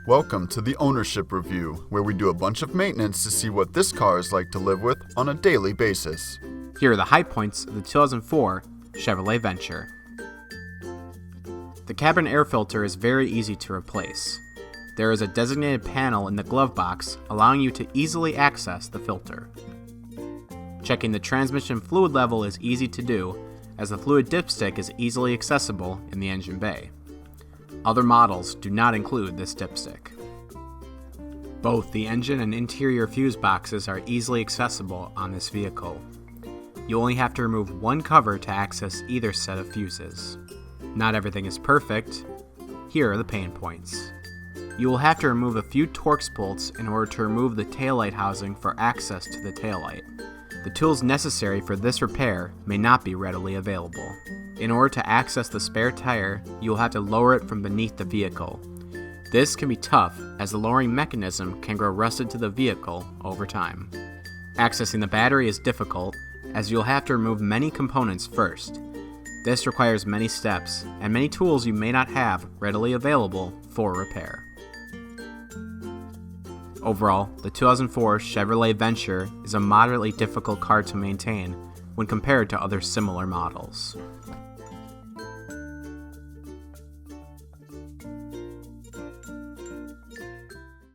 Welcome to the Ownership Review, where we do a bunch of maintenance to see what this car is like to live with on a daily basis. Here are the high points of the 2004 Chevrolet Venture. The cabin air filter is very easy to replace. There is a designated panel in the glove box allowing you to easily access the filter. Checking the transmission fluid level is easy to do, as the fluid dipstick is easily accessible in the engine bay. Other models do not include this dipstick. Both the engine and interior fuse boxes are easily accessible on this vehicle. You only have to remove one cover to access either set of fuses. Not everything is perfect. Here are the pain points. You will have to remove a few Torx bolts in order to remove the taillight housing for access to the taillight. The tools necessary for this repair may not be readily available. In order to access the spare tire, you will have to lower it from beneath the vehicle. This can be tough, as the lowering mechanism can grow rusted to the vehicle over time. Accessing the battery is difficult, as you'll have to remove many components first. This requires many steps, and many tools you may not have readily available for repair. Overall, the 2004 Chevrolet Venture is a moderately difficult car to maintain when compared to other similar models.